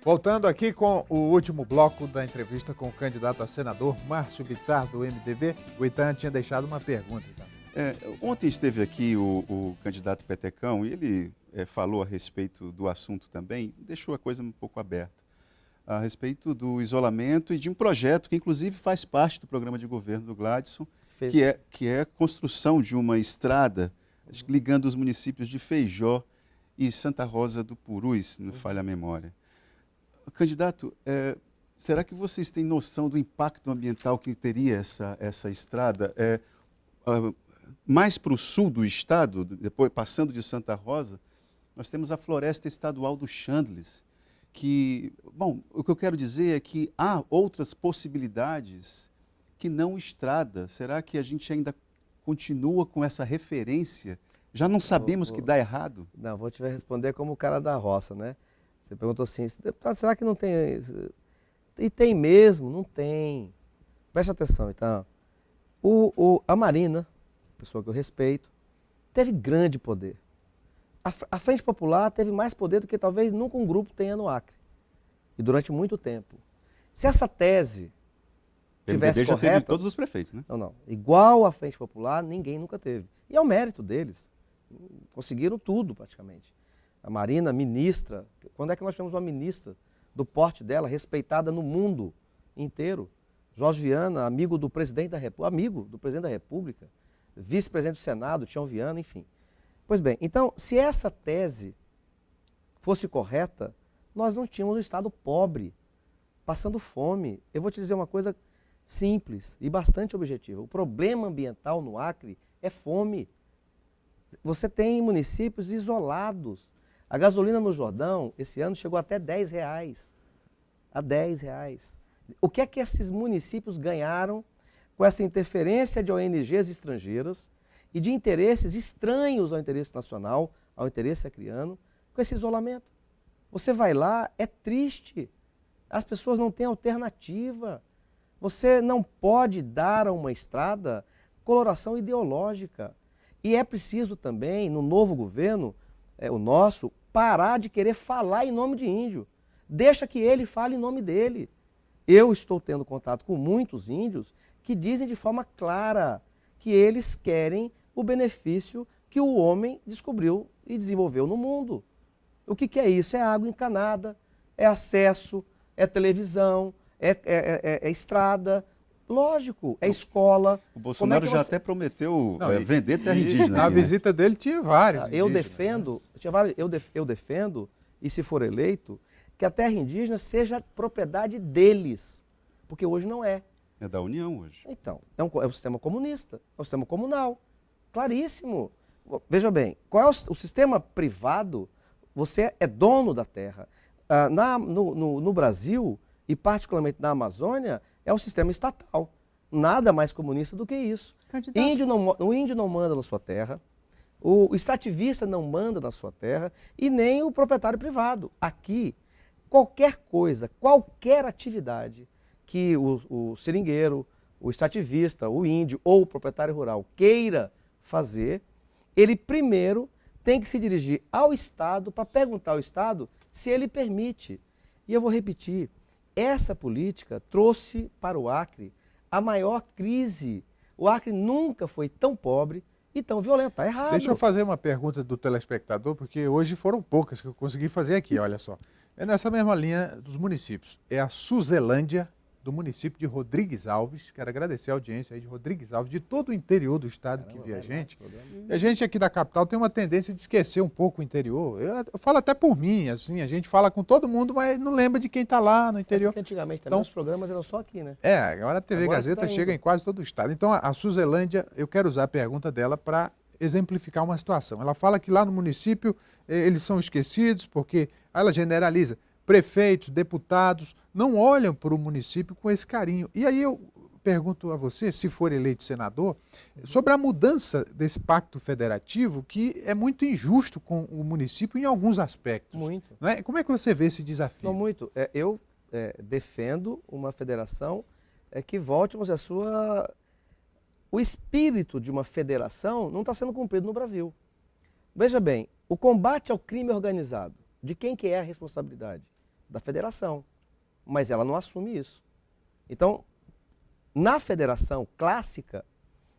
Voltando aqui com o último bloco da entrevista com o candidato a senador Márcio Bittar, do MDB. O Itan tinha deixado uma pergunta. Então. Ontem esteve aqui o candidato Petecão e ele falou a respeito do assunto também, deixou a coisa um pouco aberta, a respeito do isolamento e de um projeto que inclusive faz parte do programa de governo do Gladson, que é a construção de uma estrada ligando os municípios de Feijó e Santa Rosa do Purus, não falha a memória. Candidato, será que vocês têm noção do impacto ambiental que teria essa estrada? Mais para o sul do estado, depois passando de Santa Rosa, nós temos a Floresta Estadual do Chandles, que, bom, o que eu quero dizer é que há outras possibilidades que não estrada. Será que a gente ainda continua com essa referência? Já não sabemos que dá errado? Não, vou te responder como o cara da roça, né? Você perguntou assim, deputado, será que não tem... E tem mesmo? Não tem. Preste atenção, então. A Marina, pessoa que eu respeito, teve grande poder. A Frente Popular teve mais poder do que talvez nunca um grupo tenha no Acre. E durante muito tempo. Se essa tese tivesse correta... já teve todos os prefeitos, né? Não. Igual a Frente Popular, ninguém nunca teve. E é o mérito deles. Conseguiram tudo, praticamente. A Marina, ministra, quando é que nós tivemos uma ministra do porte dela, respeitada no mundo inteiro? Jorge Viana, amigo do presidente da República, vice-presidente do Senado, Tião Viana, enfim. Pois bem, então, se essa tese fosse correta, nós não tínhamos um Estado pobre, passando fome. Eu vou te dizer uma coisa simples e bastante objetiva. O problema ambiental no Acre é fome. Você tem municípios isolados. A gasolina no Jordão, esse ano, chegou até R$10. A R$10. O que é que esses municípios ganharam com essa interferência de ONGs estrangeiras e de interesses estranhos ao interesse nacional, ao interesse acreano, com esse isolamento? Você vai lá, é triste. As pessoas não têm alternativa. Você não pode dar a uma estrada coloração ideológica. E é preciso também, no novo governo, o nosso, parar de querer falar em nome de índio. Deixa que ele fale em nome dele. Eu estou tendo contato com muitos índios que dizem de forma clara que eles querem o benefício que o homem descobriu e desenvolveu no mundo. O que é isso? É água encanada, é acesso, é televisão, é estrada. Lógico, é escola. O Bolsonaro já até prometeu vender terra indígena. Na visita dele tinha vários. Eu defendo, e se for eleito, que a terra indígena seja propriedade deles, porque hoje não é. É da União hoje. Então, é um sistema comunista, é um sistema comunal, claríssimo. Veja bem, qual é o sistema privado? Você é dono da terra. No Brasil, e particularmente na Amazônia, é o sistema estatal. Nada mais comunista do que isso. O índio não manda na sua terra, o extrativista não manda na sua terra e nem o proprietário privado. Aqui, qualquer coisa, qualquer atividade que o seringueiro, o extrativista, o índio ou o proprietário rural queira fazer, ele primeiro tem que se dirigir ao Estado para perguntar ao Estado se ele permite. E eu vou repetir, essa política trouxe para o Acre a maior crise. O Acre nunca foi tão pobre e tão violento. Está errado. Deixa eu fazer uma pergunta do telespectador, porque hoje foram poucas que eu consegui fazer aqui, olha só. É nessa mesma linha dos municípios. É a Suzelândia, do município de Rodrigues Alves. Quero agradecer a audiência aí de Rodrigues Alves, de todo o interior do estado que vê a gente. E a gente aqui da capital tem uma tendência de esquecer um pouco o interior. Eu falo até por mim, assim, a gente fala com todo mundo, mas não lembra de quem está lá no interior. Porque antigamente também os programas eram só aqui, né? Agora a TV Gazeta chega em quase todo o estado. Então a Suzelândia, eu quero usar a pergunta dela para exemplificar uma situação. Ela fala que lá no município eles são esquecidos porque ela generaliza. Prefeitos, deputados, não olham para o município com esse carinho. E aí eu pergunto a você, se for eleito senador, sobre a mudança desse pacto federativo, que é muito injusto com o município em alguns aspectos. Muito. Não é? Como é que você vê esse desafio? Não, muito. Eu defendo uma federação que volte, vamos dizer, o espírito de uma federação não está sendo cumprido no Brasil. Veja bem, o combate ao crime organizado, de quem que é a responsabilidade? da federação, mas ela não assume isso. Então, na federação clássica,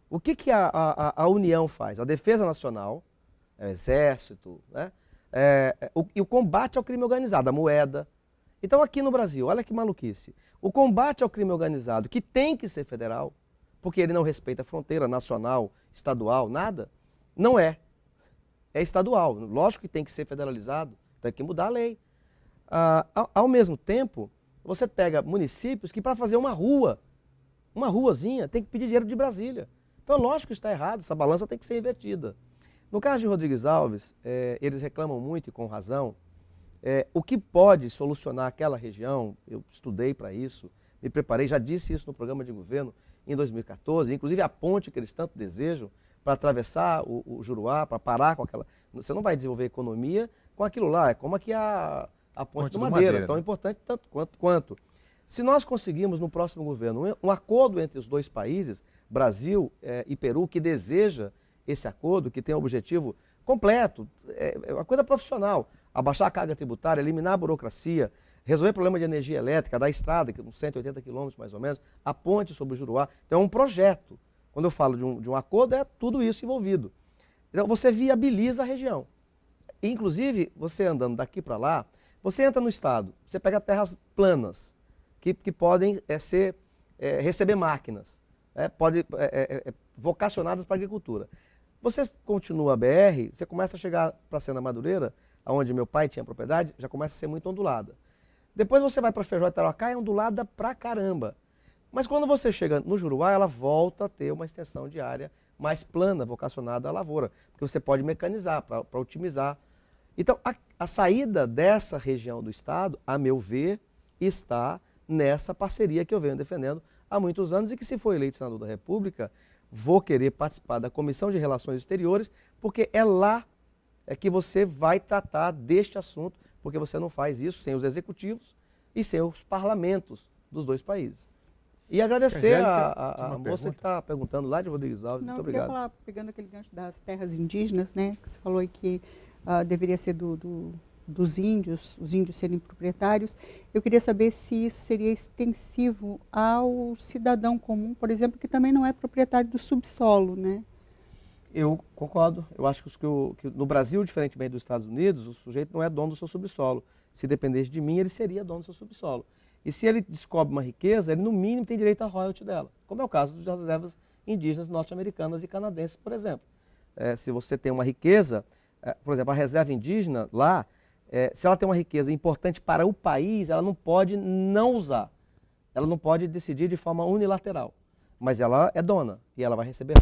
o que a União faz? A Defesa Nacional, o Exército, né? E o combate ao crime organizado, a moeda. Então aqui no Brasil, olha que maluquice, o combate ao crime organizado, que tem que ser federal, porque ele não respeita a fronteira nacional, estadual, nada, não é. É estadual. Lógico que tem que ser federalizado, tem que mudar a lei. Ao mesmo tempo, você pega municípios que para fazer uma ruazinha, tem que pedir dinheiro de Brasília. Então, lógico que isso está errado, essa balança tem que ser invertida. No caso de Rodrigues Alves, eles reclamam muito e com razão, o que pode solucionar aquela região, eu estudei para isso, me preparei, já disse isso no programa de governo em 2014, inclusive a ponte que eles tanto desejam para atravessar o Juruá, para parar com aquela... Você não vai desenvolver economia com aquilo lá, é como aqui a ponte do Madeira, tão importante tanto quanto. Se nós conseguirmos no próximo governo um acordo entre os dois países, Brasil e Peru, que deseja esse acordo, que tem o objetivo completo, é uma coisa profissional, abaixar a carga tributária, eliminar a burocracia, resolver o problema de energia elétrica, da estrada, que uns 180 quilômetros mais ou menos, a ponte sobre o Juruá. Então é um projeto. Quando eu falo de um acordo, é tudo isso envolvido. Então você viabiliza a região. Inclusive, você andando daqui para lá, você entra no estado, você pega terras planas, que podem receber máquinas, vocacionadas para a agricultura. Você continua a BR, você começa a chegar para a Sena Madureira, onde meu pai tinha propriedade, já começa a ser muito ondulada. Depois você vai para Feijó e Tarauacá, é ondulada pra caramba. Mas quando você chega no Juruá, ela volta a ter uma extensão de área mais plana, vocacionada à lavoura, porque você pode mecanizar para otimizar. Então, a saída dessa região do estado, a meu ver, está nessa parceria que eu venho defendendo há muitos anos e que, se for eleito senador da República, vou querer participar da Comissão de Relações Exteriores, porque é lá que você vai tratar deste assunto, porque você não faz isso sem os executivos e sem os parlamentos dos dois países. E agradecer a moça que está perguntando lá de Rodrigues Alves. Não, muito obrigado. Eu queria falar, pegando aquele gancho das terras indígenas, né, que você falou aí que deveria ser dos índios, os índios serem proprietários. Eu queria saber se isso seria extensivo ao cidadão comum, por exemplo, que também não é proprietário do subsolo, né? Eu concordo. Eu acho que no Brasil, diferentemente dos Estados Unidos, o sujeito não é dono do seu subsolo. Se dependesse de mim, ele seria dono do seu subsolo. E se ele descobre uma riqueza, ele no mínimo tem direito à royalty dela, como é o caso das reservas indígenas norte-americanas e canadenses, por exemplo. Se você tem uma riqueza, por exemplo, a reserva indígena lá, se ela tem uma riqueza importante para o país, ela não pode não usar. Ela não pode decidir de forma unilateral. Mas ela é dona e ela vai receber.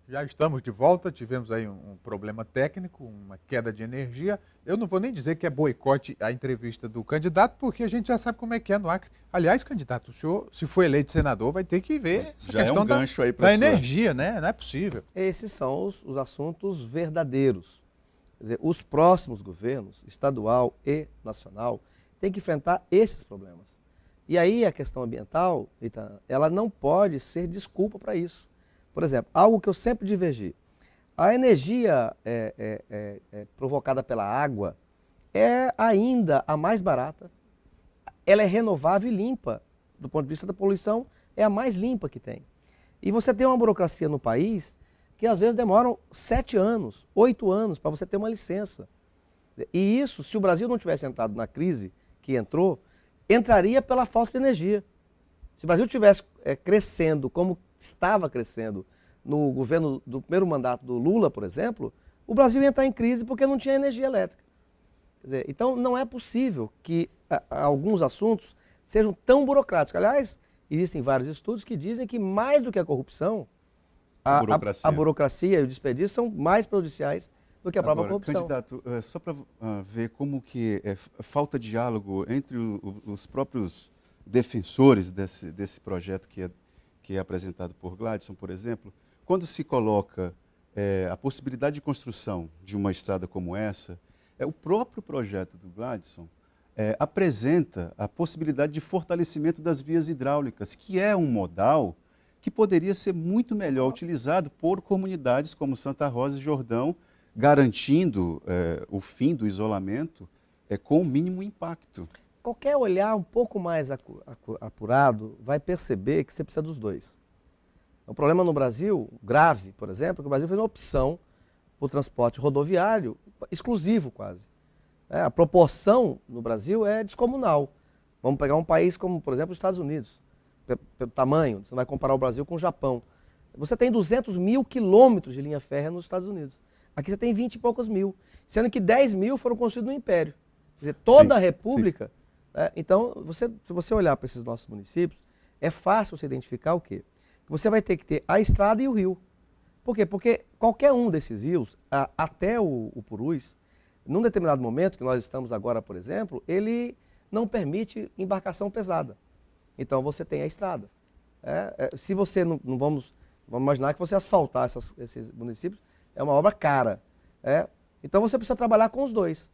Já estamos de volta, tivemos aí um problema técnico, uma queda de energia. Eu não vou nem dizer que é boicote a entrevista do candidato, porque a gente já sabe como é que é no Acre. Aliás, candidato, o senhor, se for eleito senador, vai ter que ver essa já questão um gancho aí da energia, né? Não é possível. Esses são os assuntos verdadeiros. Quer dizer, os próximos governos, estadual e nacional, têm que enfrentar esses problemas. E aí a questão ambiental, ela não pode ser desculpa para isso. Por exemplo, algo que eu sempre divergi. A energia provocada pela água é ainda a mais barata. Ela é renovável e limpa. Do ponto de vista da poluição, é a mais limpa que tem. E você tem uma burocracia no país que às vezes demoram 7 anos, 8 anos para você ter uma licença. E isso, se o Brasil não tivesse entrado na crise que entrou, entraria pela falta de energia. Se o Brasil estivesse crescendo como estava crescendo no governo do primeiro mandato do Lula, por exemplo, o Brasil ia entrar em crise porque não tinha energia elétrica. Quer dizer, então, não é possível que alguns assuntos sejam tão burocráticos. Aliás, existem vários estudos que dizem que mais do que a corrupção, a burocracia e o desperdício são mais prejudiciais do que a própria corrupção. Candidato, só para ver como que falta diálogo entre os próprios defensores desse projeto que é apresentado por Gladson, por exemplo, quando se coloca a possibilidade de construção de uma estrada como essa, o próprio projeto do Gladson apresenta a possibilidade de fortalecimento das vias hidráulicas, que é um modal que poderia ser muito melhor utilizado por comunidades como Santa Rosa e Jordão, garantindo o fim do isolamento com o mínimo impacto. Qualquer olhar um pouco mais apurado vai perceber que você precisa dos dois. O problema no Brasil, grave, por exemplo, é que o Brasil fez uma opção por transporte rodoviário exclusivo quase. A proporção no Brasil é descomunal. Vamos pegar um país como, por exemplo, os Estados Unidos, pelo tamanho, você vai comparar o Brasil com o Japão. Você tem 200 mil quilômetros de linha férrea nos Estados Unidos. Aqui você tem 20 e poucos mil, sendo que 10 mil foram construídos no Império. Quer dizer, toda a República... Então, se você olhar para esses nossos municípios, é fácil você identificar o quê? Você vai ter que ter a estrada e o rio. Por quê? Porque qualquer um desses rios, até o Purus, num determinado momento, que nós estamos agora, por exemplo, ele não permite embarcação pesada. Então, você tem a estrada. Se você vamos imaginar que você asfaltar esses municípios, é uma obra cara. Então, você precisa trabalhar com os dois,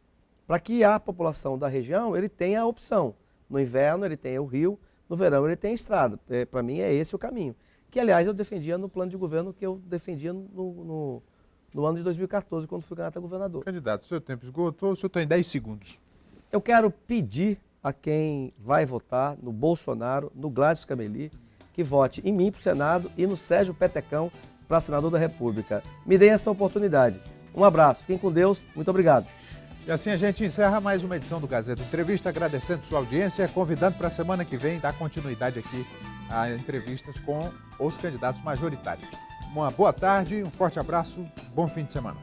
para que a população da região ele tenha a opção. No inverno, ele tem o rio, no verão, ele tem a estrada. Para mim, é esse o caminho. Que, aliás, eu defendia no plano de governo que eu defendia no ano de 2014, quando fui candidato a governador. Candidato, o seu tempo esgotou, o senhor tem 10 segundos. Eu quero pedir a quem vai votar no Bolsonaro, no Gladson Cameli, que vote em mim para o Senado e no Sérgio Petecão para senador da República. Me deem essa oportunidade. Um abraço, fiquem com Deus, muito obrigado. E assim a gente encerra mais uma edição do Gazeta Entrevista, agradecendo sua audiência, convidando para a semana que vem dar continuidade aqui a entrevistas com os candidatos majoritários. Uma boa tarde, um forte abraço, bom fim de semana.